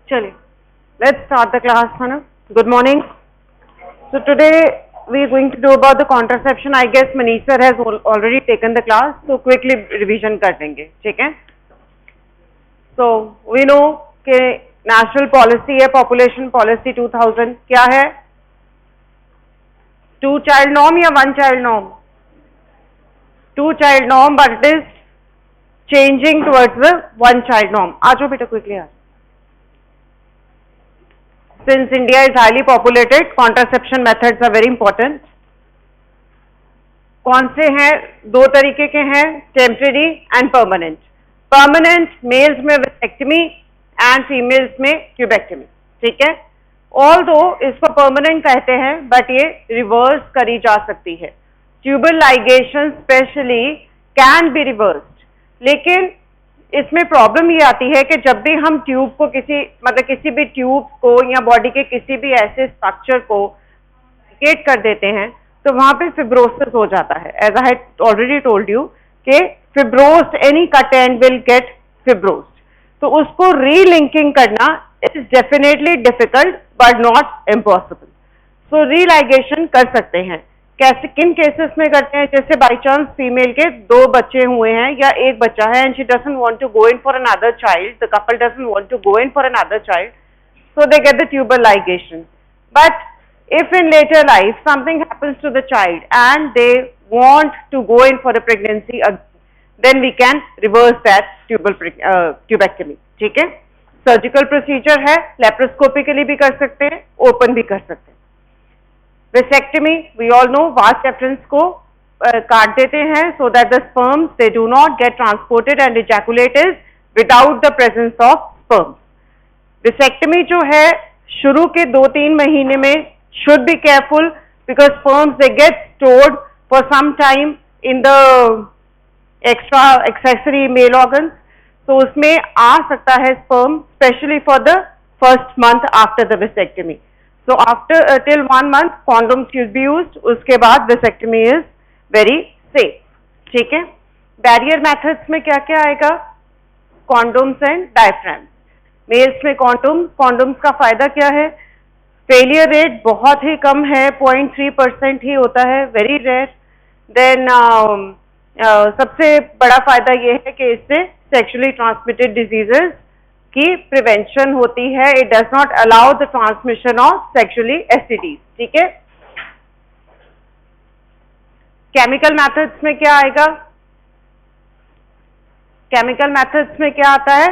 चलिए, let's start the class, है ना? Good morning. So today we are going to do about the contraception. I guess Manish sir has already taken the class, so quickly revision कर देंगे, ठीक है? So we know कि national policy है population policy 2000 क्या है? 2 child norm या 1 child norm? 2 child norm, but it is changing towards the 1 child norm. आ जाओ बेटा quickly uh. Since India is highly populated, contraception methods are very important. कौन से हैं? 2 तरीके के हैं, temporary and permanent. Permanent males में वेसेक्टमी एंड फीमेल्स में ट्यूबेक्टमी, ठीक है? ऑल्दो इसको परमानेंट कहते हैं, बट ये रिवर्स करी जा सकती है. Tubal ligation specially can be reversed, लेकिन इसमें प्रॉब्लम ये आती है कि जब भी हम ट्यूब को किसी भी ट्यूब को या बॉडी के किसी भी ऐसे स्ट्रक्चर को गेट कर देते हैं तो वहां पे फिब्रोसिस हो जाता है. As I had already told you कि fibrosed any cut and will get fibrosed. तो उसको रीलिंकिंग करना is definitely difficult but not impossible. So religation कर सकते हैं. कैसे, किन केसेस में करते हैं? जैसे बाई चांस फीमेल के 2 बच्चे हुए हैं या 1 बच्चा है and she doesn't want to go in for another child, the couple doesn't want to go in for another child, so they get the tubal ligation. But if in later life something happens to the child and they want to go in for a pregnancy, then we can reverse that tubectomy. ठीक है? Surgical procedure है, लेप्रोस्कोपिकली भी कर सकते हैं, open भी कर सकते हैं. Vasectomy, we all know, vast एफरेंस को काट देते हैं so that the sperms they do not get transported and ejaculated without the presence of sperms. Vasectomy जो है शुरू के 2-3 महीने में should be careful because sperms they get stored for some time in the extra accessory male organs. तो उसमें आ सकता है sperm especially for the first month after the vasectomy. So after till 1 month condoms should be used. उसके बाद vasectomy is very safe. ठीक है? Barrier methods में क्या क्या आएगा? Condoms and diaphragms. मेल्स में कॉन्डोम्स का फायदा क्या है? फेलियर रेट बहुत ही कम है, 0.3% ही होता है, वेरी रेयर. देन सबसे बड़ा फायदा ये है कि इससे सेक्सुअली ट्रांसमिटेड डिजीजेस की प्रिवेंशन होती है. It does not allow the transmission of sexually STDs. ठीक है? केमिकल मेथड्स में क्या आएगा? केमिकल मेथड्स में क्या आता है?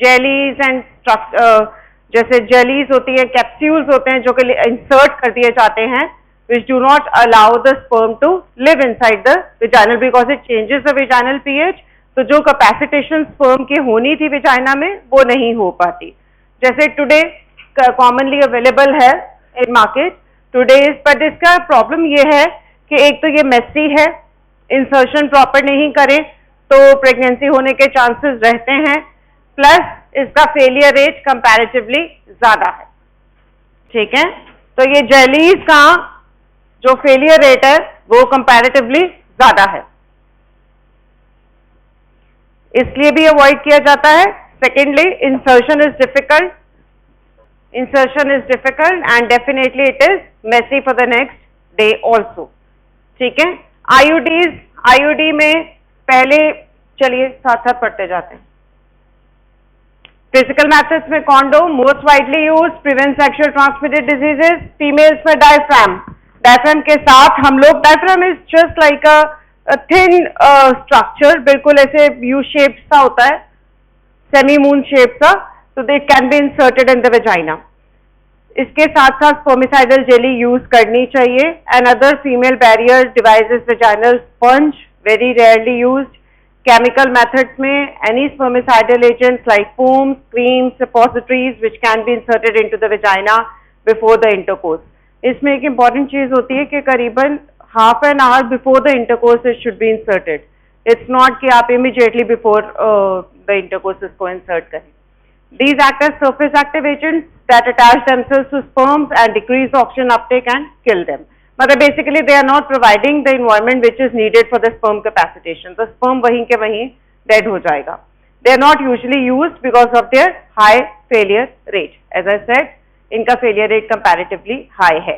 जेलीज एंड जैसे जेलीज होती है, कैप्सूल्स होते हैं जो कि इंसर्ट कर दिए जाते हैं, which do not allow the sperm to live inside the vaginal because it changes the vaginal pH. तो जो कैपेसिटेशन sperm की होनी थी वेजाइना में वो नहीं हो पाती. जैसे टुडे कॉमनली अवेलेबल है इन मार्केट टुडे, बट इसका प्रॉब्लम ये है कि एक तो ये मेसी है, इंसर्शन प्रॉपर नहीं करे तो प्रेगनेंसी होने के चांसेस रहते हैं, प्लस इसका फेलियर रेट कंपैरेटिवली ज्यादा है. ठीक है? तो ये जेलीज का जो फेलियर रेट है वो कंपैरेटिवली ज्यादा है, इसलिए भी अवॉइड किया जाता है. Secondly, insertion is difficult and definitely it is messy for the next day also. ठीक है? आईयूडी में पहले चलिए साथ साथ पढ़ते जाते हैं. फिजिकल मेथड्स में condom most widely use, prevent sexual transmitted diseases. Females में डायफ्राम के साथ हम लोग, diaphragm is just like a thin structure, बिल्कुल ऐसे यू शेप सा होता है, सेमी मून शेप सा, so they can be inserted in the vagina. इसके साथ साथ स्पर्मिसाइडल जेली यूज करनी चाहिए. Another female barrier device is vaginal sponge, very rarely used. Chemical methods में any spermicidal agents like foams, creams, suppositories which can be inserted into the vagina before the intercourse. इसमें एक important चीज होती है कि करीबन half an hour before the intercourse it should be inserted. It's not कि आप immediately before the intercourse इसको insert करें. These act as surface active agents that attach themselves to sperms and decrease oxygen uptake and kill them. मतलब basically they are not providing the environment which is needed for the sperm capacitation. तो sperm वहीं के वहीं dead हो जाएगा. They are not usually used because of their high failure rate. As I said, इनका failure rate comparatively high है.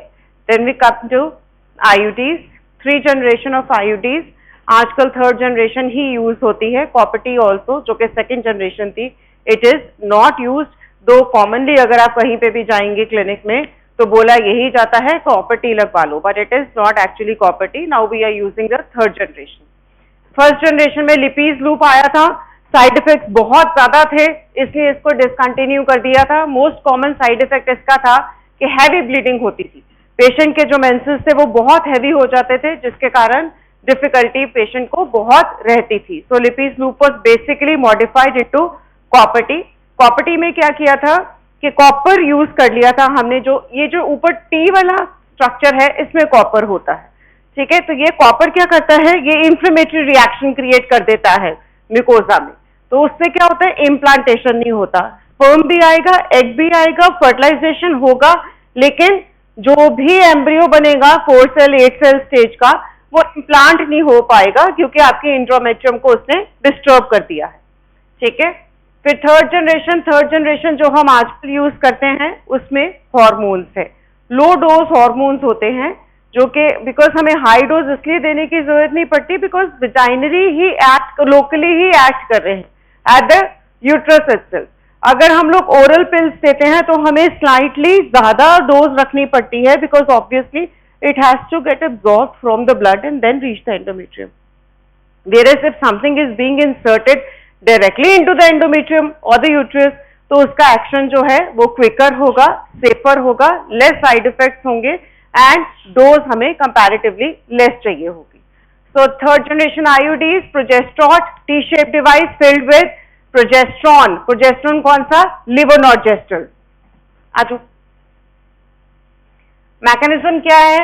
Then we come to IUDs. 3 generation of IUDs. आजकल 3rd generation ही use होती है. कॉपर टी ऑल्सो, जो कि 2nd generation थी, it is not use. दो commonly अगर आप कहीं पे भी जाएंगे क्लिनिक में तो बोला यही जाता है कॉपर टी लगवा लो, but it is not actually copper T. Now we are using the 3rd generation. 1st generation में लिपीज लूप आया था. साइड इफेक्ट्स बहुत ज्यादा थे, इसलिए इसको डिसकंटिन्यू कर दिया था. मोस्ट कॉमन साइड इफेक्ट इसका था कि हैवी ब्लीडिंग होती थी. पेशेंट के जो मेंसेस थे वो बहुत हैवी हो जाते थे, जिसके कारण डिफिकल्टी पेशेंट को बहुत रहती थी. So Lippes loop was basically modified into copper T. Copper T में क्या किया था कि कॉपर यूज कर लिया था हमने. जो ये जो ऊपर टी वाला स्ट्रक्चर है इसमें कॉपर होता है, ठीक है. तो ये कॉपर क्या करता है, ये इंफ्लेमेटरी रिएक्शन क्रिएट कर देता है म्यूकोजा में. तो उससे क्या होता है, इम्प्लांटेशन नहीं होता. स्पर्म भी आएगा, एग भी आएगा, फर्टिलाइजेशन होगा, लेकिन जो भी एम्ब्रियो बनेगा 4 सेल 8 सेल स्टेज का, वो इम्प्लांट नहीं हो पाएगा क्योंकि आपके इंट्रोमेट्रियम को उसने डिस्टर्ब कर दिया है, ठीक है. फिर 3rd जनरेशन जो हम आजकल यूज करते हैं उसमें हॉर्मोन्स है. लो डोज हॉर्मोन्स होते हैं जो कि बिकॉज हमें हाई डोज इसलिए देने की जरूरत नहीं पड़ती बिकॉज विजाइनरी ही एक्ट, लोकली ही एक्ट कर रहे हैं एट द यूट्रस इटसेल्फ. अगर हम लोग ओरल पिल्स देते हैं तो हमें स्लाइटली ज्यादा डोज रखनी पड़ती है because obviously it has to get absorbed from the blood and then reach the endometrium. whereas if something is being inserted directly into the endometrium or the uterus, तो उसका एक्शन जो है वो quicker होगा, safer होगा, less side effects होंगे and dose हमें comparatively less चाहिए होगी. So 3rd generation IUDs, progesterone T shape device filled with progesterone. Progesterone कौन सा, लिवोनॉर्जेस्ट्रल. आजो मैकेनिज्म क्या है,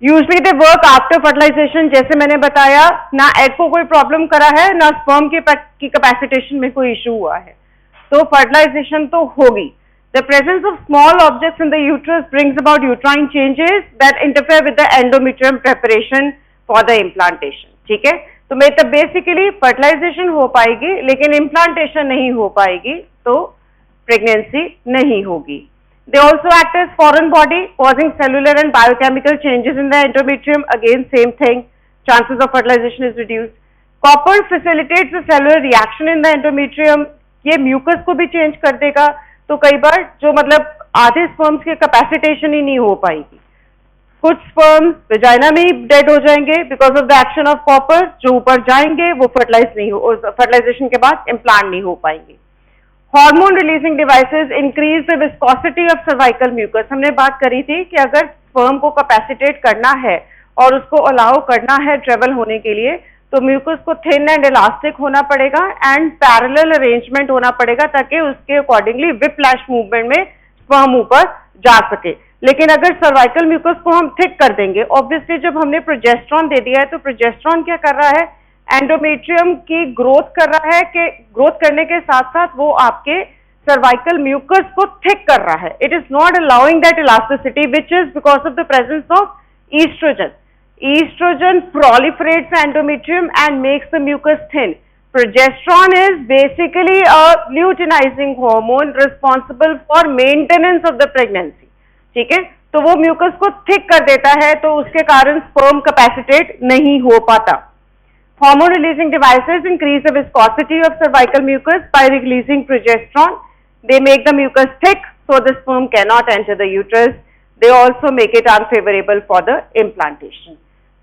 usually they work after fertilization. जैसे मैंने बताया, ना एग को कोई प्रॉब्लम करा है, ना स्पर्म की कैपेसिटेशन में कोई इशू हुआ है, तो फर्टिलाइजेशन तो होगी. The presence of small objects in the uterus brings about uterine changes that interfere with the endometrium preparation for the implantation, ठीक है. तो मतलब बेसिकली फर्टिलाइजेशन हो पाएगी लेकिन इम्प्लांटेशन नहीं हो पाएगी, तो प्रेगनेंसी नहीं होगी. They also act as foreign body, causing cellular and biochemical changes in the endometrium. Again, same thing. Chances of fertilization is reduced. Copper facilitates the cellular reaction in the endometrium. ये mucus को भी change कर देगा, तो कई बार जो मतलब आधे स्पर्म्स की कैपेसिटेशन ही नहीं हो पाएगी. कुछ स्पर्म्स वेजाइना में ही डेड हो जाएंगे because of the action of copper. जो ऊपर जाएंगे वो फर्टिलाइजेशन के बाद इम्प्लांट नहीं हो पाएंगे. Hormone releasing devices increase the viscosity of cervical mucus. हमने बात करी थी कि अगर स्पर्म को कैपेसिटेट करना है और उसको अलाउ करना है ट्रेवल होने के लिए, तो म्यूकस को थिन एंड इलास्टिक होना पड़ेगा एंड पैरेलल अरेंजमेंट होना पड़ेगा ताकि उसके अकॉर्डिंगली विप्लैश मूवमेंट में स्पर्म ऊपर जा सके. लेकिन अगर सर्वाइकल म्यूकस को हम थिक कर देंगे, ऑब्वियसली जब हमने प्रोजेस्ट्रॉन दे दिया है तो प्रोजेस्ट्रॉन क्या कर रहा है, एंडोमेट्रियम की ग्रोथ कर रहा है, कि ग्रोथ करने के साथ साथ वो आपके सर्वाइकल म्यूकस को थिक कर रहा है. It is not allowing that elasticity which is because of the presence of estrogen. Estrogen proliferates the endometrium and makes the mucus thin. Progesterone is basically a luteinizing hormone responsible for maintenance of the pregnancy. ठीक है, तो वो mucus को thick कर देता है, तो उसके कारण स्पर्म कैपेसिटेट नहीं हो पाता. Hormone releasing devices increase the viscosity of cervical mucus by releasing progesterone. They make the mucus thick so the sperm cannot enter the uterus. They also make it unfavorable for the implantation.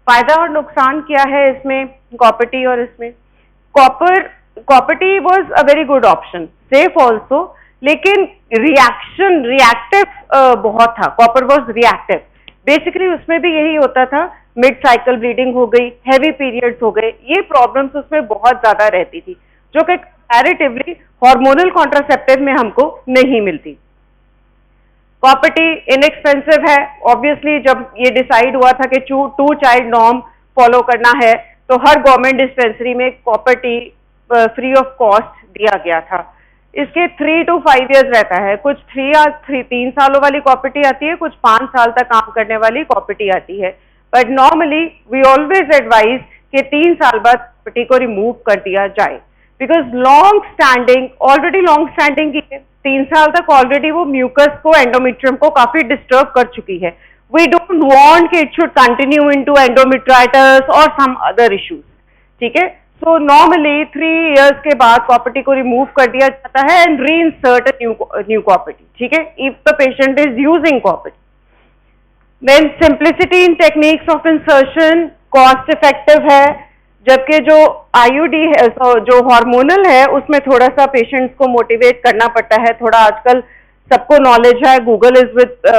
फायदा और नुकसान क्या है इसमें, copper T और इसमें. Copper T was a very good option, safe also, लेकिन reactive बहुत था. Copper was reactive. बेसिकली उसमें भी यही होता था, मिड साइकिल ब्लीडिंग हो गई, हैवी पीरियड्स हो गए, ये प्रॉब्लम्स उसमें बहुत ज्यादा रहती थी जो कि कंपैरेटिवली हार्मोनल कॉन्ट्रासेप्टिव में हमको नहीं मिलती. कॉपर टी इनएक्सपेंसिव है. ऑब्वियसली जब ये डिसाइड हुआ था कि 2 चाइल्ड नॉर्म फॉलो करना है तो हर गवर्नमेंट डिस्पेंसरी में copper T free of cost दिया गया था. इसके 3 to 5 years रहता है. कुछ 3 सालों वाली कॉपर टी आती है, कुछ 5 साल तक काम करने वाली कॉपर टी आती है. But normally we always advise कि 3 साल बाद कॉपर टी को रिमूव कर दिया जाए. Because long standing, already long standing की है, 3 साल तक ऑलरेडी वो म्यूकस को, एंडोमेट्रियम को काफी डिस्टर्ब कर चुकी है. वी डोंट वांट कि it should continue into endometritis और सम अदर इश्यूज. ठीक है, सो नॉर्मली 3 इयर्स के बाद कॉपर्टी को रिमूव कर दिया जाता है and re insert new copper T. ठीक है, if the patient is using copper T. Then simplicity in techniques of insertion, cost effective है, जबकि जो आईयूडी है, जो हार्मोनल है, उसमें थोड़ा सा पेशेंट्स को मोटिवेट करना पड़ता है. थोड़ा आजकल सबको नॉलेज है, Google is with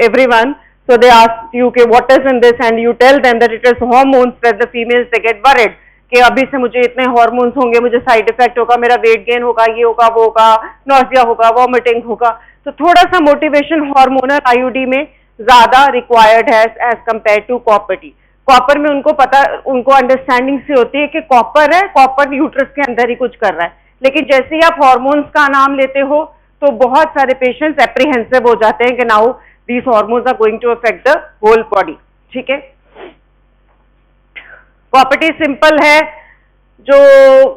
everyone, so they ask you कि what is in this and you tell them that it is hormones, that the females they get worried कि अभी से मुझे इतने हार्मोन्स होंगे, मुझे साइड इफेक्ट होगा, मेरा वेट गेन होगा, ये होगा, वो होगा, नॉसिया होगा, वॉमिटिंग होगा. तो थोड़ा सा मोटिवेशन हार्मोनल आईयूडी में ज्यादा रिक्वायर्ड है as compare to copper T. Copper में उनको पता, उनको अंडरस्टैंडिंग से होती है कि कॉपर है, कॉपर यूट्रस के अंदर ही कुछ कर रहा है. लेकिन जैसे ही आप हार्मोन्स का नाम लेते हो तो बहुत सारे पेशेंट्स एप्रीहेंसिव हो जाते हैं कि now these hormones are going to affect the whole body. ठीक है, प्रॉपर्टी सिंपल है, जो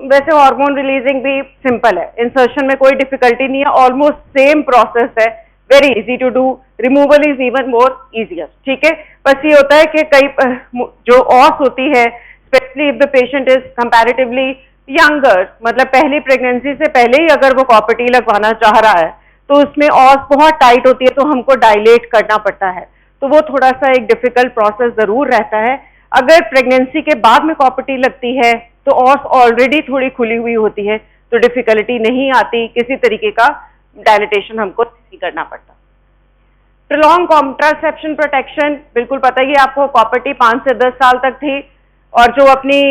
वैसे हार्मोन रिलीजिंग भी सिंपल है, इंसर्शन में कोई डिफिकल्टी नहीं है, ऑलमोस्ट सेम प्रोसेस है, very easy to do, removal is even more easier. ठीक है, बस ये होता है कि कई जो ऑस होती है, specially if the patient is comparatively younger, मतलब पहली प्रेगनेंसी से पहले ही अगर वो कॉपर टी लगवाना चाह रहा है तो उसमें ऑस बहुत टाइट होती है, तो हमको डायलेट करना पड़ता है, तो वो थोड़ा सा एक डिफिकल्ट प्रोसेस जरूर रहता है. अगर प्रेगनेंसी के बाद में कॉपर टी लगती है तो ऑस ऑलरेडी थोड़ी खुली हुई होती है, तो डिफिकल्टी नहीं आती, किसी तरीके का डायलिटेशन हमको नहीं करना पड़ता. प्रोलॉन्ग कॉन्ट्रासेप्शन प्रोटेक्शन, बिल्कुल पता ही है आपको, कॉपर टी 5 से 10 साल तक थी और जो अपनी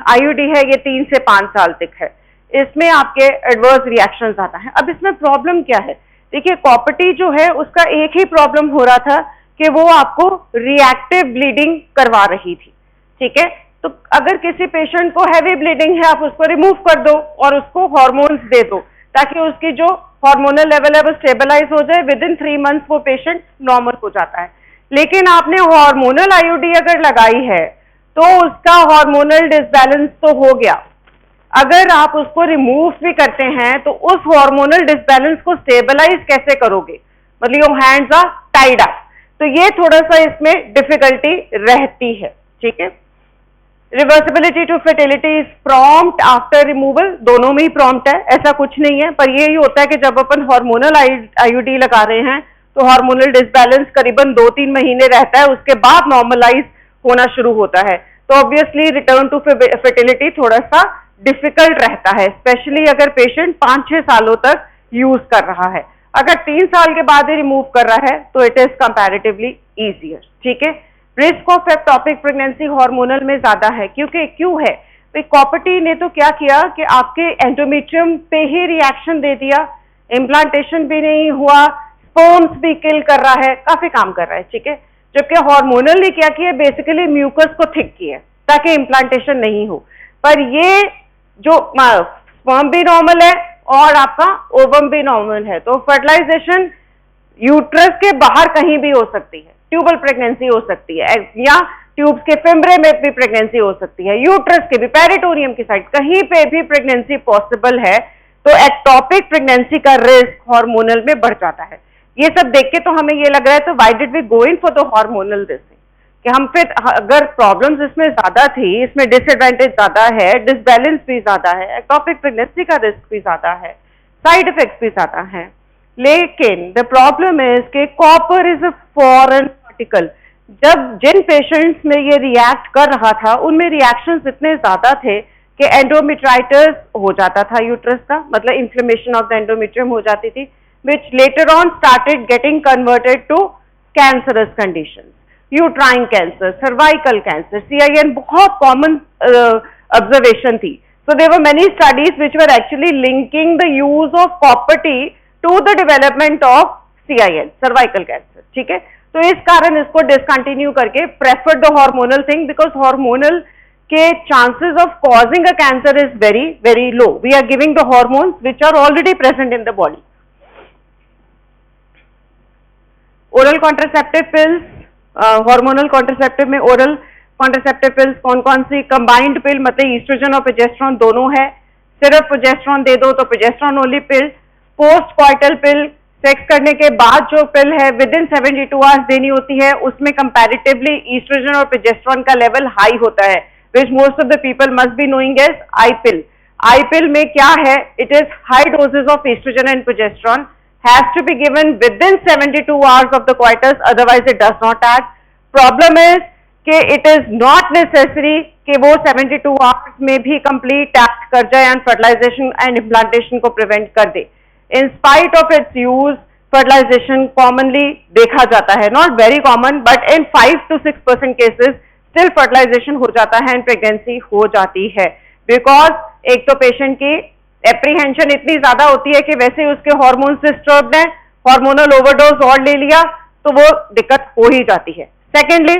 आईयूडी है ये 3 से 5 साल तक है. इसमें आपके एडवर्स रिएक्शंस आता है. अब इसमें प्रॉब्लम क्या है? देखिए, कॉपर टी जो है उसका एक ही प्रॉब्लम हो रहा था कि वो आपको रिएक्टिव ब्लीडिंग करवा रही थी. ठीक है, तो अगर किसी पेशेंट को हैवी ब्लीडिंग है, आप उसको रिमूव कर दो और उसको हॉर्मोन्स दे दो ताकि उसकी जो हार्मोनल लेवल है वो स्टेबलाइज हो जाए. विद इन 3 मंथ्स वो पेशेंट नॉर्मल हो जाता है. लेकिन आपने हार्मोनल आईयूडी अगर लगाई है तो उसका हार्मोनल डिसबैलेंस तो हो गया. अगर आप उसको रिमूव भी करते हैं तो उस हार्मोनल डिसबैलेंस को स्टेबलाइज कैसे करोगे? मतलब your hands are tied up, तो ये थोड़ा सा इसमें डिफिकल्टी रहती है. ठीक है, reversibility to fertility is prompt after removal, दोनों में ही प्रॉम्प्ट है, ऐसा कुछ नहीं है. पर ये होता है कि जब अपन हार्मोनल आईयूडी लगा रहे हैं तो हार्मोनल डिसबैलेंस करीबन 2-3 महीने रहता है, उसके बाद नॉर्मलाइज होना शुरू होता है. तो ऑब्वियसली रिटर्न टू फर्टिलिटी थोड़ा सा डिफिकल्ट रहता है, स्पेशली अगर पेशेंट 5-6 सालों तक यूज कर रहा है. अगर 3 साल के बाद ही रिमूव कर रहा है तो इट इज कंपैरेटिवली इजियर. ठीक है, risk of ectopic pregnancy hormonal में ज्यादा है. क्यों है? तो कॉपर टी ने तो क्या किया कि आपके एंडोमेट्रियम पे ही रिएक्शन दे दिया, इम्प्लांटेशन भी नहीं हुआ, स्पर्म्स भी किल कर रहा है, काफी काम कर रहा है. ठीक है, जबकि हार्मोनल ने क्या किया, बेसिकली म्यूकस को थिक किया ताकि इम्प्लांटेशन नहीं हो. पर ये जो स्पर्म भी नॉर्मल है और आपका ओवम भी नॉर्मल है, तो फर्टिलाइजेशन यूट्रस के बाहर कहीं भी हो सकती है, ट्यूबल प्रेगनेंसी हो सकती है, या ट्यूब्स के फिम्ब्रे में भी प्रेगनेंसी हो सकती है, यूट्रस के भी, पेरिटोनियम की साइड कहीं पे भी प्रेगनेंसी पॉसिबल है. तो एक्टोपिक प्रेगनेंसी का रिस्क हार्मोनल में बढ़ जाता है. ये सब देख के तो हमें ये लग रहा है, तो why did we go in for the hormonal this, कि हम फिर अगर प्रॉब्लम्स इसमें ज्यादा थी, इसमें डिसएडवांटेज ज्यादा है, डिसबैलेंस भी ज्यादा है, एक्टोपिक प्रेगनेंसी का रिस्क भी ज्यादा है, साइड इफेक्ट्स भी ज्यादा है. लेकिन द प्रॉब्लम इज कि copper is a foreign particle. जब जिन पेशेंट्स में ये रिएक्ट कर रहा था उनमें रिएक्शंस इतने ज्यादा थे कि एंडोमेट्राइटिस हो जाता था यूट्रस का, मतलब इन्फ्लेमेशन ऑफ द एंडोमेट्रियम हो जाती थी, which later on started getting converted to cancerous conditions. Uterine cancer, cervical cancer, CIN बहुत कॉमन ऑब्जर्वेशन थी. So there were many studies which were actually linking the use of copper tea to the development of CIN, cervical cancer. ठीक है, तो इस कारण इसको discontinue करके prefer the hormonal thing, because hormonal के chances of causing a cancer is very very low. We are giving the hormones which are already present in the body. Oral contraceptive pills, hormonal contraceptive में oral contraceptive pills कौन कौन सी? Combined पिल, मतलब oestrogen और progesterone दोनों है, सिर्फ progesterone दे दो तो प्रोजेस्टेरॉन ओनली पिल। पोस्ट क्वार्टल पिल, सेक्स करने के बाद जो पिल है विद इन 72 आवर्स देनी होती है, उसमें कंपैरेटिवली ईस्ट्रोजन और प्रोजेस्टेरॉन का लेवल हाई होता है, which most of the people must be knowing as I pill. I pill में क्या है, it is high doses of oestrogen and progesterone, has to be given within 72 hours of the quarters, otherwise it does not act. Problem is कि it is not necessary कि वो 72 hours में भी complete act कर जाए and fertilization and implantation को prevent कर दे। In spite of its use fertilization commonly देखा जाता है, not very common but in 5 to 6% cases still fertilization हो जाता है एंड प्रेगनेंसी हो जाती है, बिकॉज एक तो पेशेंट की एप्रीहेंशन इतनी ज्यादा होती है कि वैसे ही उसके हार्मोन्स डिस्टर्ब्ड हैं, हार्मोनल ओवरडोज और ले लिया तो वो दिक्कत हो ही जाती है। सेकेंडली,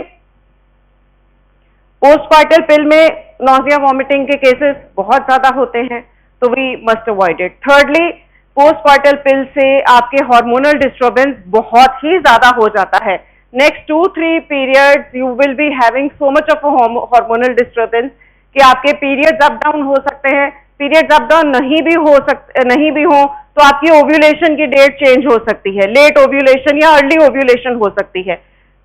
पोस्टपार्टल पिल में नॉजिया वॉमिटिंग के केसेस बहुत ज्यादा होते हैं, तो we must avoid it. Thirdly, postpartal pill से आपके हार्मोनल डिस्टर्बेंस बहुत ही ज्यादा हो जाता है। Next 2-3 periods you will be having so much of hormonal disturbance कि आपके पीरियड्स अप डाउन हो सकते हैं। पीरियड्स अप डाउन नहीं भी हो तो आपकी ओव्यूलेशन की डेट चेंज हो सकती है, लेट ओव्यूलेशन या अर्ली ओव्यूलेशन हो सकती है,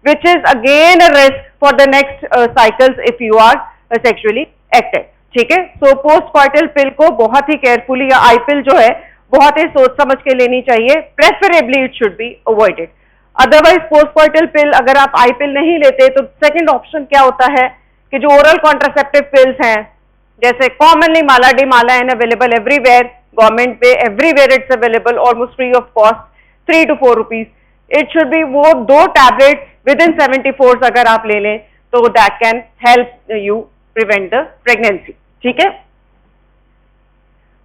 which is again a risk for the next cycles if you are sexually active। ठीक है, so postpartum pill को बहुत ही carefully, या आई पिल जो है बहुत ही सोच समझ के लेनी चाहिए, preferably it should be avoided। Otherwise postpartum pill अगर आप आई पिल नहीं लेते तो सेकंड ऑप्शन क्या होता है कि जो ओरल कॉन्ट्रासेप्टिव पिल्स हैं, जैसे commonly Mala D Mala and available everywhere, government पे everywhere it's available almost free of cost, 3 to 4 rupees. It should be वो 2 टैबलेट्स विद इन 74 अगर आप ले लें तो that can help you prevent the pregnancy. ठीक है,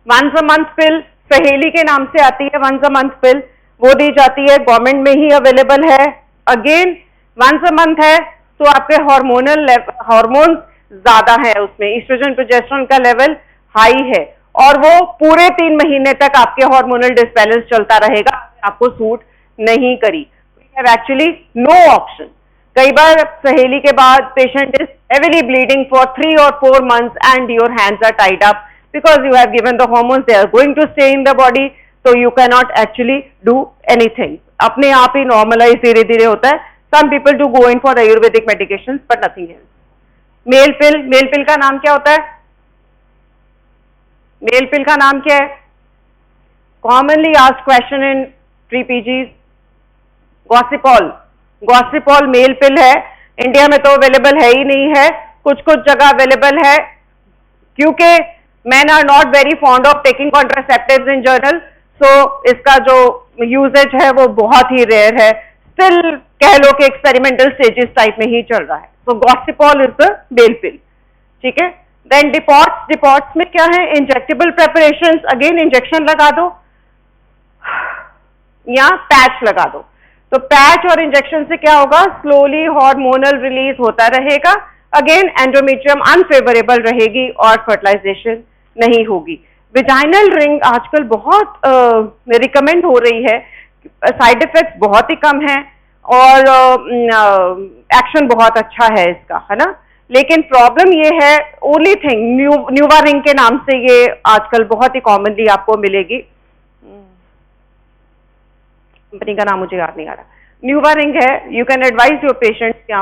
वंस अ मंथ पिल सहेली के नाम से आती है, वंस अ मंथ पिल वो दी जाती है, गवर्नमेंट में ही अवेलेबल है। अगेन वंस अ मंथ है तो आपके हार्मोन्स ज्यादा है, उसमें ईस्ट्रोजन प्रोजेस्टेरॉन का लेवल हाई है और वो पूरे 3 महीने तक आपके हार्मोनल डिसबैलेंस चलता रहेगा, आपको सूट नहीं करी। We have actually no option। कई बार सहेली के बाद patient is heavily bleeding for 3 or 4 months and your hands are tied up because you have given the hormones, they are going to stay in the body, so you cannot actually do anything। अपने आप ही normalize धीरे धीरे होता है। Some people do go in for Ayurvedic medications but nothing else। Male pill का नाम क्या होता है? मेल पिल का नाम क्या है? Commonly asked question in pre-PGs, gossypol male pill है। इंडिया में तो अवेलेबल है ही नहीं है, कुछ कुछ जगह अवेलेबल है, क्योंकि men are not very fond of taking contraceptives in general, so इसका जो यूजेज है वो बहुत ही रेयर है। स्टिल कह लो कि एक्सपेरिमेंटल स्टेजेस टाइप में ही चल रहा है। सो गॉसिपॉल इज द मेल पिल। ठीक है, देन डिपॉट्स में क्या है? इंजेक्टेबल प्रेपरेशंस, अगेन इंजेक्शन लगा दो या पैच लगा दो। तो पैच और इंजेक्शन से क्या होगा? स्लोली हार्मोनल रिलीज होता रहेगा, अगेन एंडोमेट्रियम अनफेवरेबल रहेगी और फर्टिलाइजेशन नहीं होगी। विजाइनल रिंग आजकल बहुत रिकमेंड हो रही है, साइड इफेक्ट्स बहुत ही कम है और एक्शन बहुत अच्छा है इसका, है ना। लेकिन प्रॉब्लम ये है, ओनली थिंग न्यूवा रिंग के नाम से ये आजकल बहुत ही कॉमनली आपको मिलेगी, कंपनी का नाम मुझे याद नहीं आ रहा, न्यूवा रिंग है। You can advise your patients या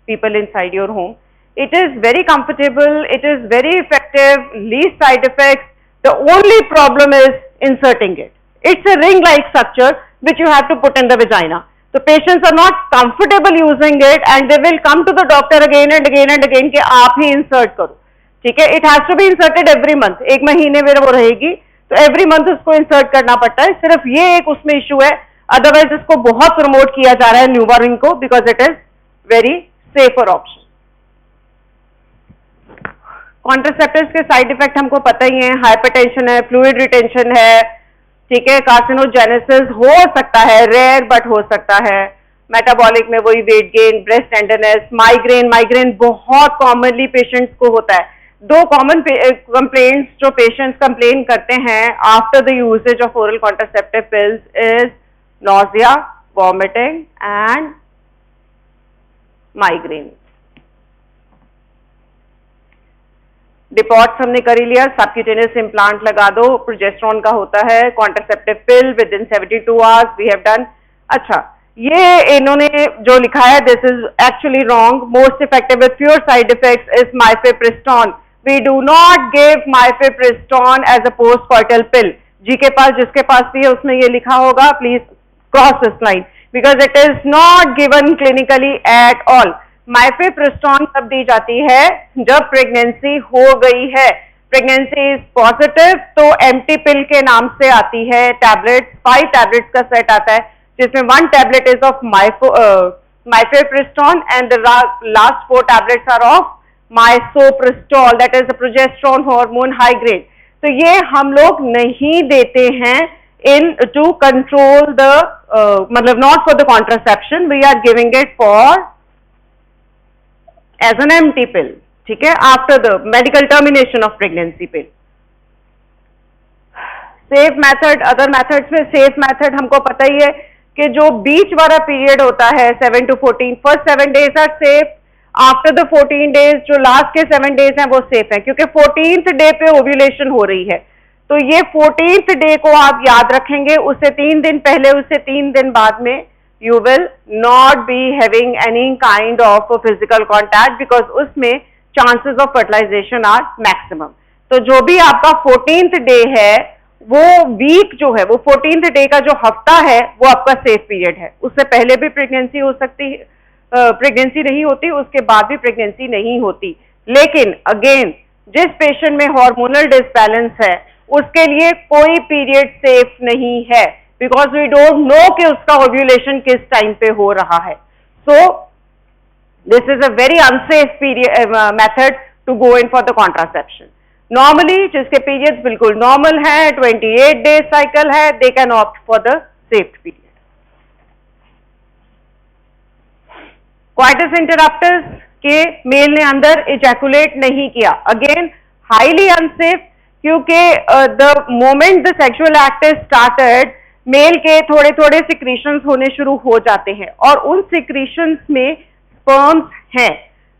people inside your home, it is very comfortable, it is very effective, least side effects. The only problem is inserting it. It's a ring like structure which you have to put in the vagina. तो patients are not comfortable using it and they will come to the doctor again and again and again कि आप ही insert करो। ठीक है, it has to be inserted every month, 1 महीने में वो रहेगी तो एवरी मंथ उसको इंसर्ट करना पड़ता है। सिर्फ ये एक उसमें इशू है, अदरवाइज इसको बहुत प्रमोट किया जा रहा है न्यूवा रिंग को, because it is very safer option. Contraceptives के साइड इफेक्ट हमको पता ही है, हाइपरटेंशन है, फ्लूइड रिटेंशन है, ठीक है, कार्सिनोजेनेसिस हो सकता है, रेयर बट हो सकता है, मेटाबॉलिक में वही weight gain, breast tenderness, migraine बहुत कॉमनली पेशेंट्स को होता है। 2 कॉमन कंप्लेंट्स जो पेशेंट्स कंप्लेन करते हैं after the usages of oral contraceptive pills is nausea, vomiting and migraine। Depots हमने कर ही लिया, सबक्यूटेनियस इम्प्लांट लगा दो, प्रोजेस्टेरॉन का होता है, contraceptive pill within 72 hours, we have done. अच्छा, ये इन्होंने जो लिखा है this is actually wrong. Most effective with fewer side effects is mifepristone. We do not give mifepristone as a post coital pill. जी के पास जिसके पास भी है उसमें ये लिखा होगा, please cross this line, because it is not given clinically at all. Mifepristone कब दी जाती है? जब प्रेगनेंसी हो गई है, प्रेगनेंसी इज पॉजिटिव, तो एम्प्टी पिल के नाम से आती है टैबलेट, 5 टैबलेट्स का सेट आता है, जिसमें 1 tablet is of mifepristone and the last 4 tablets are of misoprostol, that is the progesterone hormone high grade. तो ये हम लोग नहीं देते हैं इन टू कंट्रोल द मतलब not for the contraception, we are giving it for as an एम्प्टी pill, ठीक है, after the medical termination of pregnancy pill. Safe method, other methods में सेफ मेथड हमको पता ही है कि जो बीच वाला पीरियड होता है 7 to 14, first 7 days are safe, after the 14 days जो लास्ट के 7 days हैं वो सेफ है, क्योंकि 14th डे पे ओव्यूलेशन हो रही है। तो ये 14th डे को आप याद रखेंगे, उससे 3 दिन पहले, उससे 3 दिन बाद में you will not be having any kind of a physical contact because उसमें chances of fertilization are maximum। तो जो भी आपका 14th डे है, वो वीक जो है, वो 14th डे का जो हफ्ता है, वो आपका सेफ पीरियड है। उससे पहले भी प्रेगनेंसी हो सकती है, प्रेगनेंसी नहीं होती, उसके बाद भी प्रेगनेंसी नहीं होती। लेकिन अगेन, जिस पेशेंट में हार्मोनल डिसबैलेंस है, उसके लिए कोई पीरियड सेफ नहीं है, बिकॉज वी डोंट नो कि उसका ओव्यूलेशन किस टाइम पे हो रहा है। So this is a very unsafe period method to go in for the contraception. Normally जिसके पीरियड्स बिल्कुल नॉर्मल है, 28 डेज साइकिल है, they can opt for the safe period. Coitus interruptus के मेल ने अंदर इजैकुलेट नहीं किया, अगेन हाईली अनसेफ, क्योंकि the moment the sexual act is started, male के थोड़े थोड़े सिक्रीशंस होने शुरू हो जाते हैं और उन सिक्रीशंस में स्पर्म्स हैं।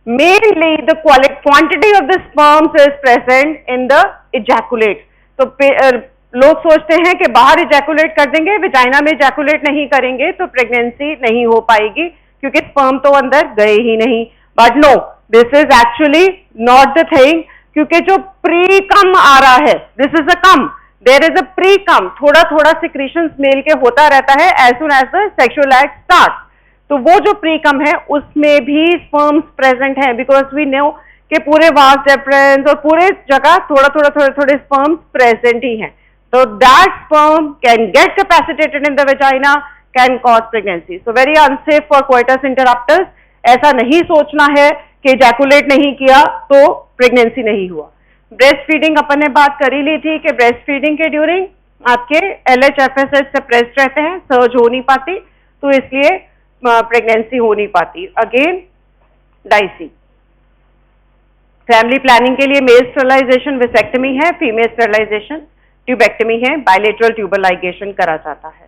Mainly the quantity of the sperms is present in the ejaculate. तो लोग सोचते हैं कि बाहर इजैकुलेट कर देंगे, विजाइना में इजैकुलेट नहीं करेंगे तो प्रेगनेंसी नहीं हो पाएगी, क्योंकि स्पर्म तो अंदर गए ही नहीं। But no, this is actually not the thing, क्योंकि जो प्री कम आ रहा है, this is a cum, there is a pre cum, थोड़ा थोड़ा सिक्रीशंस मेल के होता रहता है as soon as the sexual act start. तो वो जो प्री कम है उसमें भी स्पर्म्स प्रेजेंट है, बिकॉज वी नो कि पूरे वास डेफरेंस और पूरे जगह थोड़ा थोड़े स्पर्म्स प्रेजेंट ही हैं। तो that sperm can get capacitated in the vagina, can cause pregnancy. So very unsafe for coitus interruptus. ऐसा नहीं सोचना है कि इजैकुलेट नहीं किया तो प्रेगनेंसी नहीं हुआ। ब्रेस्ट फीडिंग अपन ने बात कर ही ली थी कि ब्रेस्ट फीडिंग के ड्यूरिंग आपके LH FSH सप्रेस्ड रहते हैं, सर्ज हो नहीं पाती, तो इसलिए प्रेगनेंसी हो नहीं पाती। Again dicey. फैमिली प्लानिंग के लिए मेल स्टरलाइजेशन विसेक्टमी है, फीमेल स्टरलाइजेशन ट्यूबेक्टमी है, बायलेटरल ट्यूबल लाइगेशन करा जाता है।